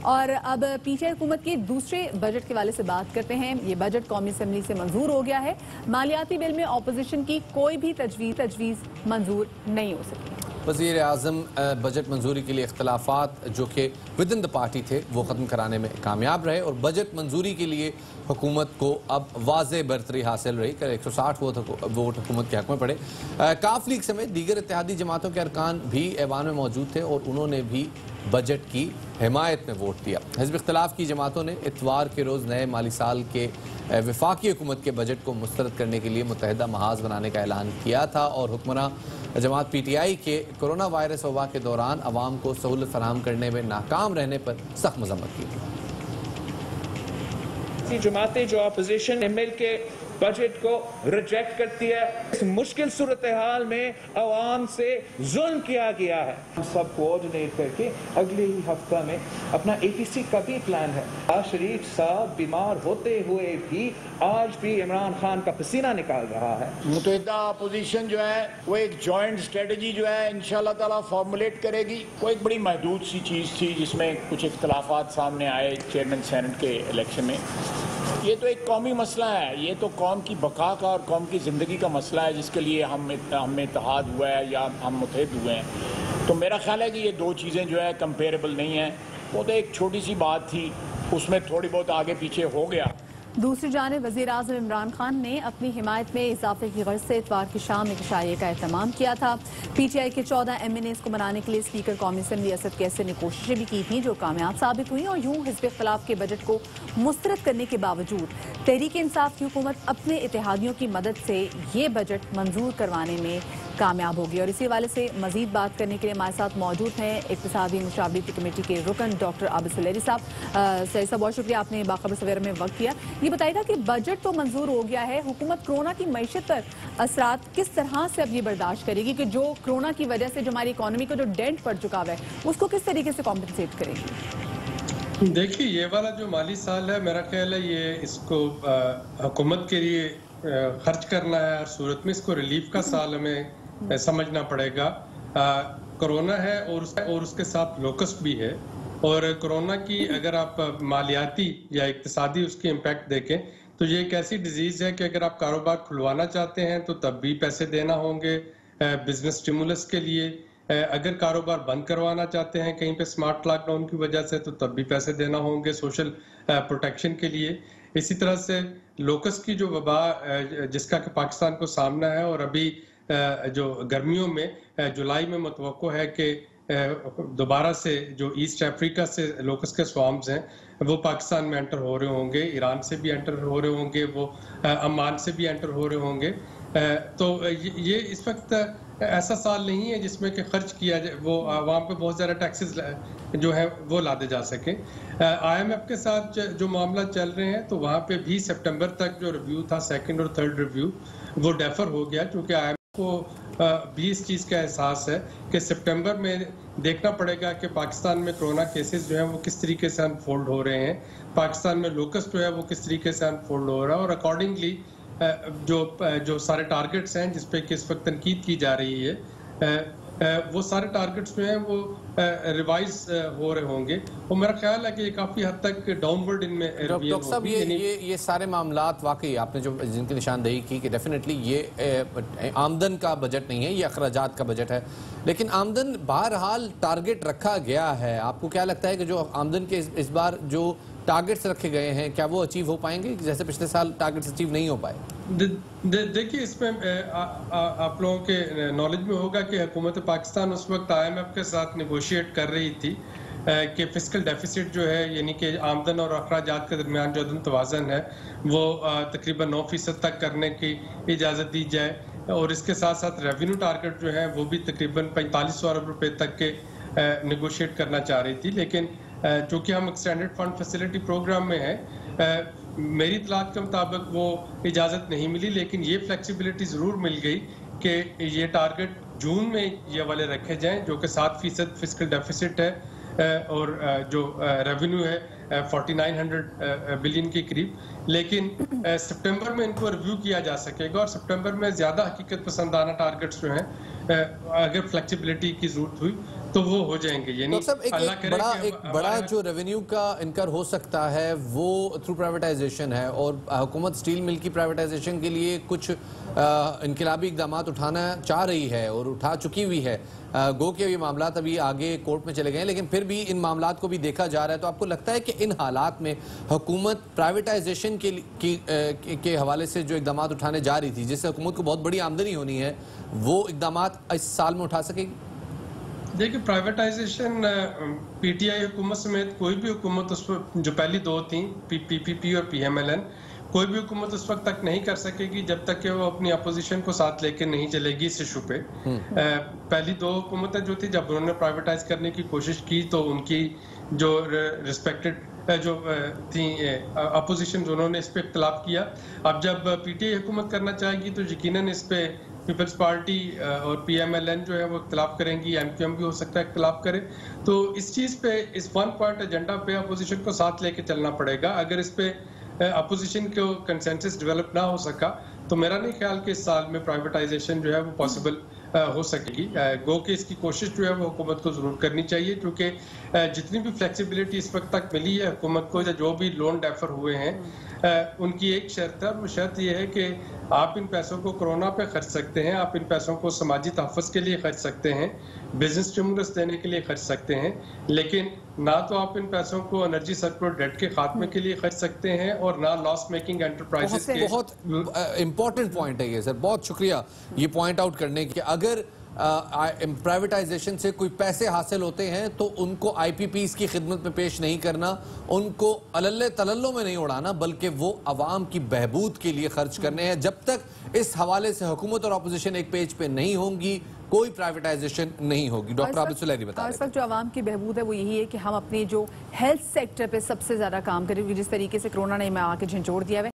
और अब पीटीआई हुकूमत के दूसरे बजट के हवाले से बात करते हैं। ये बजट कौमी असेंबली से मंजूर हो गया है। मालियाती बिल में अपोजिशन की कोई भी तजवीज़ मंजूर नहीं हो सकी। वज़ीर आज़म बजट मंजूरी के लिए इख्तलाफात जो कि विद इन द पार्टी थे वो ख़त्म कराने में कामयाब रहे और बजट मंजूरी के लिए हुकूमत को अब वाज़े बरतरी हासिल रही कर 160 वोट हुकूमत के हक़ में पड़े। काफ लीग समेत दीगर इत्तेहादी जमातों के अरकान भी ऐवान में मौजूद थे और उन्होंने भी बजट की हिमायत में वोट दिया। हिज़्ब इख्तिलाफ की जमातों ने इतवार के रोज़ नए माली साल के वफाकी हुकूमत के बजट को मुस्तरद करने के लिए मुत्तहिदा महाज बनाने का ऐलान किया था और हुक्मरान जमात पीटीआई के कोरोना वायरस वबा के दौरान अवाम को सहूलत फराहम करने में नाकाम रहने पर सख्त मजम्मत की। जमातें जो अपोजिशन ने मिल के बजट को रिजेक्ट करती है। इस मुश्किल सूरत हाल में अवाम से जुल्म किया गया है। हम सब कोऑर्डिनेट करके अगले ही हफ्ता में अपना APC का भी प्लान है। शरीफ साहब बीमार होते हुए भी आज भी इमरान खान का पसीना निकाल रहा है। मुत्तहिदा अपोजिशन जो है वो एक जॉइंट स्ट्रेटजी जो है इंशाल्लाह ताला फॉर्मुलेट करेगी। वो एक बड़ी महदूद सी चीज़ थी जिसमें कुछ इख्तलाफात सामने आए चेयरमैन सेनेट के इलेक्शन में। ये तो एक कौमी मसला है, ये तो कौम की बका का और कौम की ज़िंदगी का मसला है जिसके लिए हम में इत्तेहाद हुआ है या हम मुत्तहिद हुए हैं। तो मेरा ख्याल है कि ये दो चीज़ें जो है कंपेरेबल नहीं हैं। वो तो एक छोटी सी बात थी, उसमें थोड़ी बहुत आगे पीछे हो गया। दूसरी जानिब वज़ीर आज़म इमरान खान ने अपनी हिमायत में इजाफे की गर्ज से इतवार की शाम एक इशारे का एहतमाम किया था। पीटीआई के 14 MNAs को मनाने के लिए स्पीकर कौमी असेंबली असद कैसर ने कोशिशें भी की थी जो कामयाब साबित हुई और यूं हिज़्ब इख्तिलाफ के बजट को मुस्तरद करने के बावजूद तहरीक इंसाफ की हुकूमत अपने इत्तेहादियों की मदद से ये बजट मंजूर करवाने में कामयाब होगी। और इसी हवाले से मजीद बात करने के लिए हमारे साथ मौजूद हैं इक़्तिसादी मुशावरती कमेटी के रुकन डॉक्टर आबिद सुलेरी साहब। सर साहब बहुत शुक्रिया, आपने बाखबर सवेरा में वक्त दिया। ये बताइएगा कि बजट तो मंजूर हो गया है, हुकूमत कोरोना की मईशत पर असरात किस तरह से अब ये बर्दाश्त करेगी कि जो कोरोना की वजह से जो हमारी इकॉनमी को जो डेंट पड़ चुका है उसको किस तरीके से कॉम्पनसेट करेगी? देखिए, ये वाला जो माली साल है मेरा ख्याल है ये इसको हुकूमत के लिए खर्च करना है। हर सूरत में इसको रिलीफ का साल हमें समझना पड़ेगा। कोरोना है और उसके साथ लोकस्ट भी है। और कोरोना की अगर आप मालियाती या इक्तिसादी उसकी इम्पैक्ट देखें तो ये एक ऐसी डिजीज़ है कि अगर आप कारोबार खुलवाना चाहते हैं तो तब भी पैसे देना होंगे बिजनेस स्टिमुलस के लिए। अगर कारोबार बंद करवाना चाहते हैं कहीं पे स्मार्ट लॉकडाउन की वजह से तो तब भी पैसे देना होंगे सोशल प्रोटेक्शन के लिए। इसी तरह से लोकस की जो वबा जिसका कि पाकिस्तान को सामना है और अभी जो गर्मियों में जुलाई में मुतवक्को है कि दोबारा से जो ईस्ट अफ्रीका से लोकस के स्वाम्स हैं वो पाकिस्तान में एंटर हो रहे होंगे, ईरान से भी एंटर हो रहे होंगे, वो अमान से भी एंटर हो रहे होंगे। तो ये इस वक्त ऐसा साल नहीं है जिसमें कि खर्च किया जाए, वो आवाम पे बहुत ज़्यादा टैक्सेस जो है वो लादे जा सके। IMF के साथ जो मामला चल रहे हैं तो वहाँ पे भी सितंबर तक जो रिव्यू था, सेकंड और थर्ड रिव्यू, वो डेफर हो गया क्योंकि IMF को भी इस चीज़ का एहसास है कि सितंबर में देखना पड़ेगा कि पाकिस्तान में कोरोना केसेस जो हैं वो किस तरीके से अनफोल्ड हो रहे हैं, पाकिस्तान में लोकस जो है वो किस तरीके से अनफोल्ड हो रहा है और अकॉर्डिंगली जो सारे टारगेट्स हैं जिस पे कि इस वक्त तनकीद की जा रही है वो सारे टारगेट्स जो हैं वो रिवाइज हो रहे होंगे। और मेरा ख्याल है कि ये काफ़ी हद तक डाउनवर्ड इनमें डॉक्टर साहब ये सारे मामलात वाकई आपने जो जिनकी निशानदेही की कि डेफिनेटली ये आमदन का बजट नहीं है, ये अखराजात का बजट है। लेकिन आमदन बहरहाल टारगेट रखा गया है। आपको क्या लगता है कि जो आमदन के इस बार जो टारगेट्स रखे गए हैं क्या वो अचीव हो पाएंगे जैसे पिछले साल टारगेट्स अचीव नहीं हो पाए? देखिए, इसमें आप लोगों के नॉलेज में होगा कि हुकूमत पाकिस्तान उस वक्त IMF के साथ नेगोशिएट कर रही थी कि फिस्कल डेफिसिट जो है यानी कि आमदन और अखराजात के दरमियान जो अदम तवाज़न है वो तकरीबन 9% तक करने की इजाज़त दी जाए और इसके साथ साथ रेवेन्यू टारगेट जो है वो भी तकरीबन 4500 अरब रुपए तक के नेगोशिएट करना चाह रही थी। लेकिन चूँकि हम एक्सटेंडेड फंड फैसिलिटी प्रोग्राम में हैं, मेरी इतलात के मुताबिक वो इजाज़त नहीं मिली, लेकिन ये फ्लेक्सिबिलिटी ज़रूर मिल गई कि ये टारगेट जून में ये वाले रखे जाएं जो कि 7% फिस्कल डेफिसिट है और जो रेवेन्यू है 4900 बिलियन के करीब। लेकिन सितंबर में इनको रिव्यू किया जा सकेगा और सितंबर में ज़्यादा हकीकत पसंदाना टारगेट्स जो हैं अगर फ्लेक्सिबिलिटी की ज़रूरत हुई तो वो हो जाएंगे। यानी तो एक बड़ा जो रेवेन्यू का इनकर हो सकता है वो थ्रू प्राइवेटाइजेशन है, और हुकूमत स्टील मिल की प्राइवेटाइजेशन के लिए कुछ इनकलाबी इकदाम उठाना चाह रही है और उठा चुकी हुई है। गो के ये मामला अभी आगे कोर्ट में चले गए हैं, लेकिन फिर भी इन मामला को भी देखा जा रहा है। तो आपको लगता है कि इन हालात में हुकूमत प्राइवेटाइजेशन के हवाले से जो इकदाम उठाने जा रही थी, जिससे हुकूमत को बहुत बड़ी आमदनी होनी है, वो इकदाम इस साल में उठा सकेगी? देखिए, प्राइवेटाइजेशन पीटीआई हुकूमत समेत कोई भी हुकूमत उस पर, जो पहली दो थी पीपीपी और पीएमएलएन, कोई भी हुकूमत उस वक्त तक नहीं कर सकेगी जब तक कि वो अपनी अपोजिशन को साथ लेकर नहीं चलेगी इस इशू पे। पहली दो हुकूमतें जो थी, जब उन्होंने प्राइवेटाइज करने की कोशिश की तो उनकी जो रिस्पेक्टेड जो थी अपोजिशन, उन्होंने इस पे इख्तलाफ किया। अब जब पीटीआई हुकूमत करना चाहेगी तो यकीनन इस पे पीपल्स पार्टी और पीएमएलएन जो है वो इख्तलाफ करेंगी, एमक्यूएम भी हो सकता है इख्तलाफ करे। तो इस चीज़ पे, इस वन पॉइंट एजेंडा पे अपोजिशन को साथ लेके चलना पड़ेगा। अगर इस पे अपोजिशन को कंसेंसस डेवलप ना हो सका तो मेरा नहीं ख्याल कि इस साल में प्राइवेटाइजेशन जो है वो पॉसिबल हो सकेगी। गो के इसकी कोशिश जो है वो हुकूमत को जरूर करनी चाहिए, क्योंकि जितनी भी फ्लेक्सिबिलिटी इस वक्त तक मिली है हुकूमत को, या जो भी लोन डेफर हुए हैं, उनकी एक शर्त है, वो शर्त ये है कि आप इन पैसों को कोरोना पे खर्च सकते हैं, आप इन पैसों को समाजी तहफ़्फ़ुज़ के लिए खर्च सकते हैं, बिजनेस स्टिमुलस देने के लिए खर्च सकते हैं, लेकिन ना तो आप इन पैसों को एनर्जी सर्कुलर डेट के खात्मे के लिए खर्च सकते हैं और ना लॉस मेकिंग एंटरप्राइजेस के। बहुत इंपॉर्टेंट पॉइंट है ये सर, बहुत शुक्रिया ये पॉइंट आउट करने के। अगर प्राइवेटाइजेशन से कोई पैसे हासिल होते हैं तो उनको आईपीपीस की खिदमत में पेश नहीं करना, उनको अलल्ले तलल्लों में नहीं उड़ाना, बल्कि वो अवाम की बहबूद के लिए खर्च करने हैं। जब तक इस हवाले से हुकूमत और अपोजिशन एक पेज पे नहीं होंगी, कोई प्राइवेटाइजेशन नहीं होगी। डॉक्टर आबिद सुलैरी बता रहे हैं। इस वक्त जो आवाम की बहबूद है वो यही है कि हम अपने जो हेल्थ सेक्टर पे सबसे ज्यादा काम करें, जिस तरीके से कोरोना ने आके झंझोड़ दिया है।